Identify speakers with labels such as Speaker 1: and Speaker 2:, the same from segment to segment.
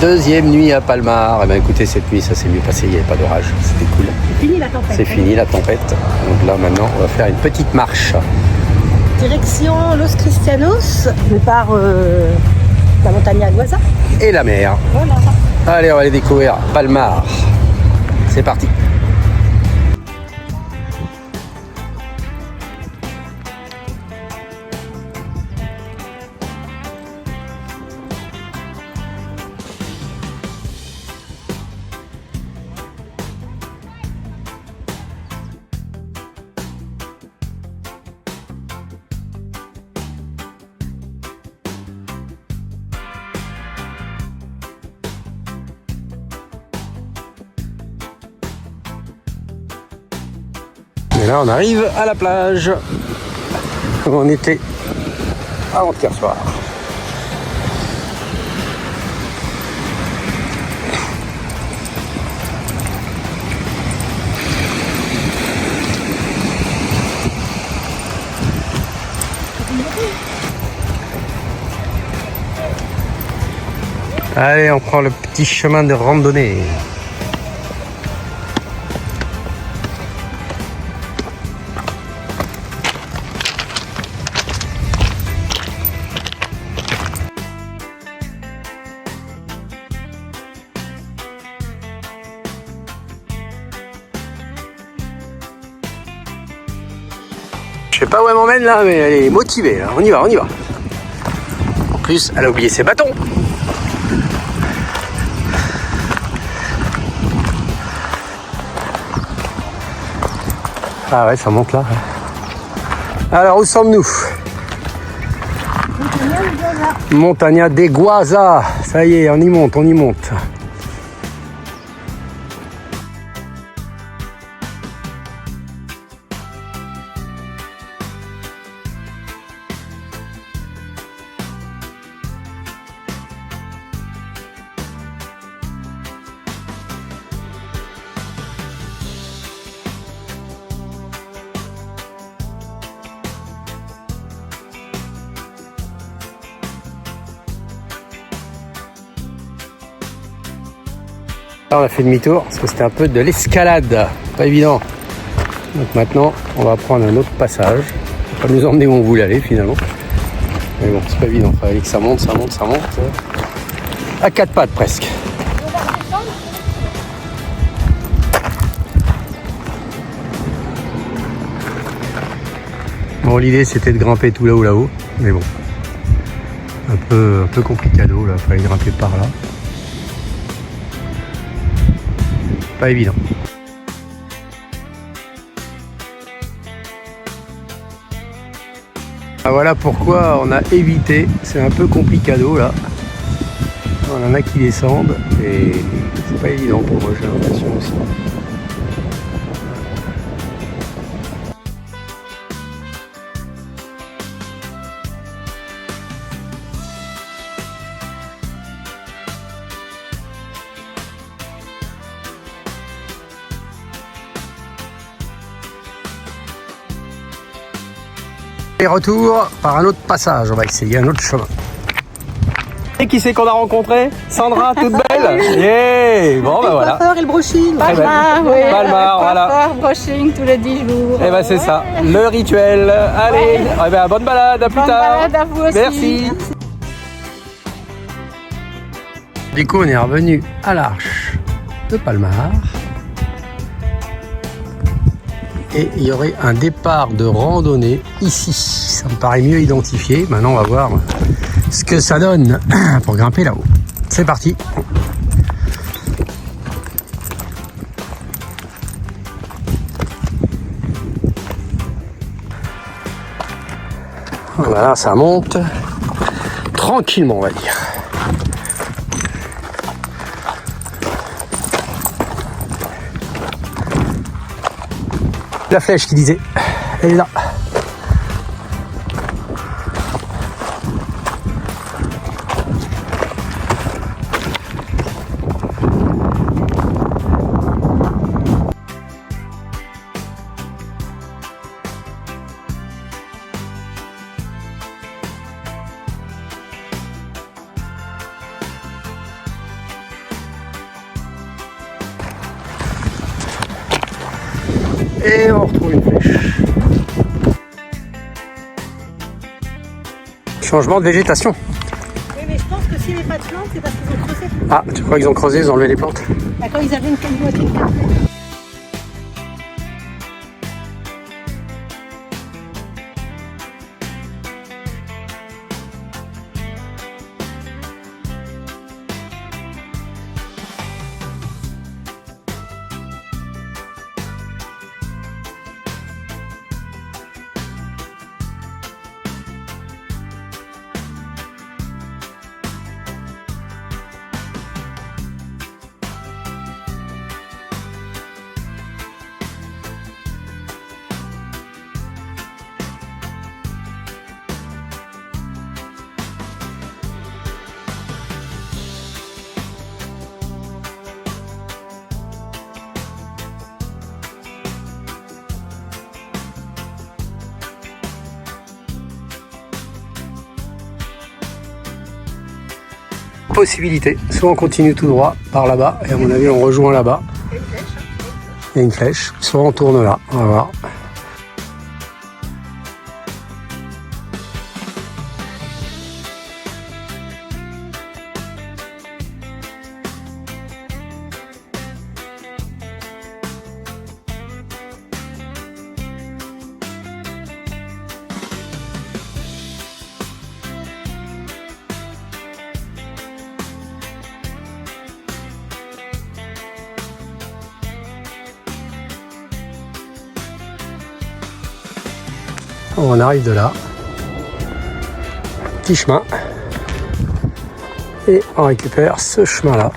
Speaker 1: Deuxième nuit à Palmar. Eh ben, écoutez, cette nuit, ça s'est mieux passé, il n'y avait pas d'orage. C'était cool.
Speaker 2: C'est fini la tempête.
Speaker 1: C'est fini la tempête. Donc là, maintenant, on va faire une petite marche.
Speaker 2: Direction Los Cristianos, par la montagne à Guaza.
Speaker 1: Et la mer.
Speaker 2: Voilà.
Speaker 1: Allez, on va aller découvrir Palmar. C'est parti. Et là, on arrive à la plage où on était avant-hier soir. Allez, on prend le petit chemin de randonnée. Je sais pas où elle m'emmène là, mais elle est motivée là. On y va, on y va. En plus, elle a oublié ses bâtons. Ah ouais, ça monte là. Alors, où sommes-nous? Montaña de Guaza. Ça y est, on y monte, on y monte. Là, on a fait demi-tour parce que c'était un peu de l'escalade, pas évident. Donc maintenant, on va prendre un autre passage. Ça va pas nous emmener où on voulait aller finalement. Mais bon, c'est pas évident. Il fallait que ça monte, ça monte, ça monte. À quatre pattes presque. Bon, l'idée c'était de grimper tout là-haut, mais bon, un peu complicado là. Fallait grimper par là. Pas évident. Ah, voilà pourquoi on a évité. C'est un peu complicado là. On en a qui descendent et c'est pas évident pour moi, j'ai l'impression aussi. Et retour par un autre passage, on va essayer un autre chemin. Et qui c'est qu'on a rencontré? Sandra, toute belle. Yeah. Bon, ben voilà.
Speaker 2: Le coiffeur et le brushing.
Speaker 3: Palmar, oui.
Speaker 1: Palmar, voilà.
Speaker 3: Coiffeur, brushing tous les 10 jours.
Speaker 1: Et ben c'est ça, le rituel. Allez, eh ben, bonne balade, à plus
Speaker 3: Bonne
Speaker 1: tard.
Speaker 3: balade à vous aussi.
Speaker 1: Merci. Du coup, on est revenu à l'Arche de Palmar. Et il y aurait un départ de randonnée ici. Ça me paraît mieux identifié. Maintenant, on va voir ce que ça donne pour grimper là-haut. C'est parti. Voilà, ça monte tranquillement, on va dire. La flèche qui disait, elle est là. Et on retrouve une flèche. Changement de végétation.
Speaker 2: Oui, mais je pense que s'il n'y avait pas de plantes, c'est parce qu'ils ont creusé.
Speaker 1: Ah, tu crois qu'ils ont creusé, ils ont enlevé les plantes?
Speaker 2: Bah, quand ils avaient une moitié de carte.
Speaker 1: Possibilité, soit on continue tout droit par là-bas et à mon avis on rejoint là-bas. Il y a une flèche, soit on tourne là, on va voir. On arrive de là, petit chemin, et on récupère ce chemin-là.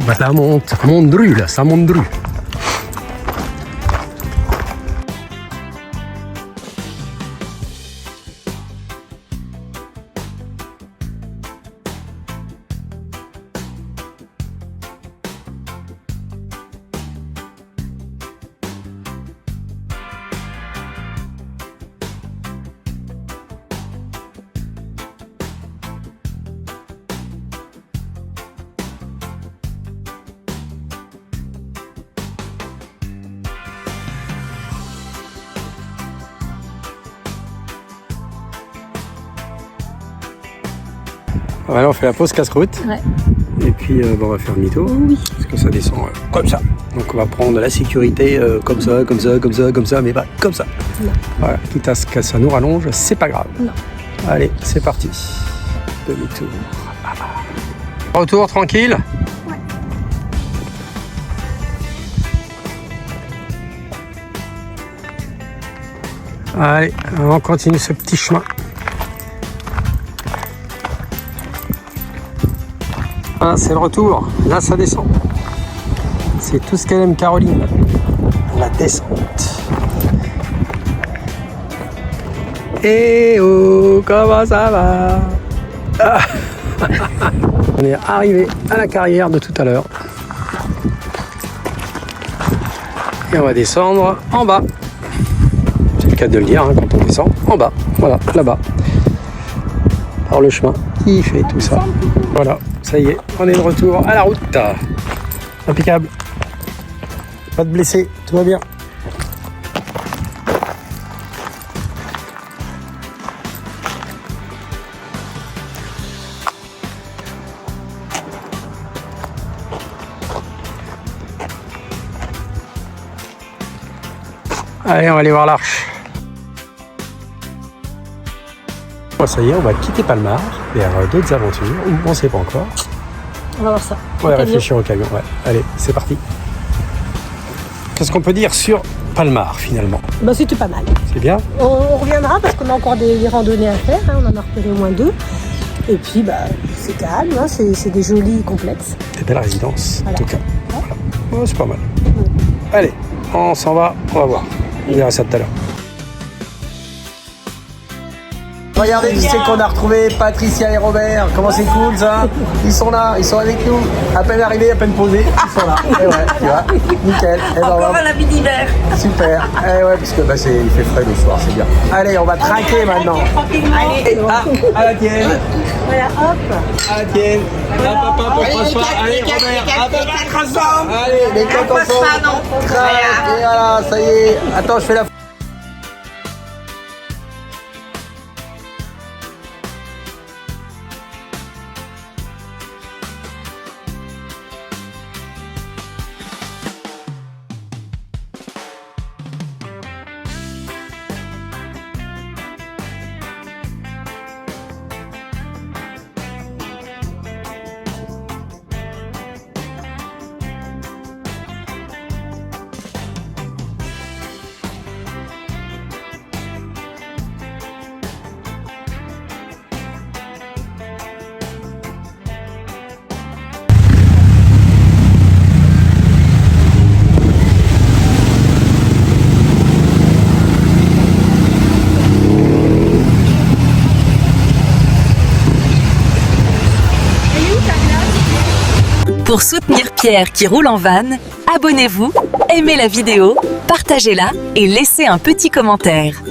Speaker 1: Bah, ça monte dru là, ça monte dru. Voilà, on fait la pause casse-croûte.
Speaker 2: Ouais.
Speaker 1: Et puis on va faire demi-tour.
Speaker 2: Oui.
Speaker 1: Parce que ça descend comme ça. Donc on va prendre la sécurité comme ça, comme ça, comme ça, comme ça, mais pas comme ça.
Speaker 2: Non.
Speaker 1: Voilà, quitte à ce que ça nous rallonge, c'est pas grave.
Speaker 2: Non.
Speaker 1: Allez, c'est parti. Demi-tour. Retour tranquille.
Speaker 2: Ouais.
Speaker 1: Allez, on continue ce petit chemin. Ah, c'est le retour. Là, ça descend. C'est tout ce qu'elle aime, Caroline. La descente. Eh oh, comment ça va? Ah. On est arrivé à la carrière de tout à l'heure. Et on va descendre en bas. C'est le cas de le dire, hein, quand on descend en bas. Voilà, là-bas. Par le chemin qui fait tout ça. Voilà, ça y est, on est de retour à la route. Impeccable. Pas de blessés, tout va bien. Allez, on va aller voir l'Arche. Bon, ça y est, on va quitter Palmar vers d'autres aventures, ou on ne sait pas encore.
Speaker 2: On va voir ça.
Speaker 1: On va réfléchir au camion, ouais. Allez, c'est parti. qu'est-ce qu'on peut dire sur Palmar finalement?
Speaker 2: Bah, c'était pas mal.
Speaker 1: C'est bien?
Speaker 2: On reviendra parce qu'on a encore des randonnées à faire, hein, on en a repéré au moins 2. Et puis bah, c'est calme, hein, c'est des jolis complexes.
Speaker 1: Des belles résidences
Speaker 2: Voilà.
Speaker 1: en tout cas. Voilà. Ouais, c'est pas mal. Allez, on s'en va, on va voir. On verra ça tout à l'heure. Regardez qui c'est qu'on a retrouvé, Patricia et Robert. Comment c'est cool ça. Ils sont là, ils sont avec nous. À peine arrivés, à peine posés, ils sont là. Et ouais, tu vois, nickel. Et ben,
Speaker 4: Encore un habit d'hiver.
Speaker 1: super. Et ouais, parce que bah, il fait frais le soir, c'est bien. Allez, on va trinquer maintenant.
Speaker 4: Allez,
Speaker 1: À la tienne.
Speaker 2: Voilà, hop.
Speaker 1: À la tienne. Hop, hop, François. Allez, Robert. Hop, hop. Allez, les côtes ensemble. Crac. Et voilà, ça y est. Attends, je fais la.
Speaker 5: Pour soutenir Pierre qui roule en van, abonnez-vous, aimez la vidéo, partagez-la et laissez un petit commentaire.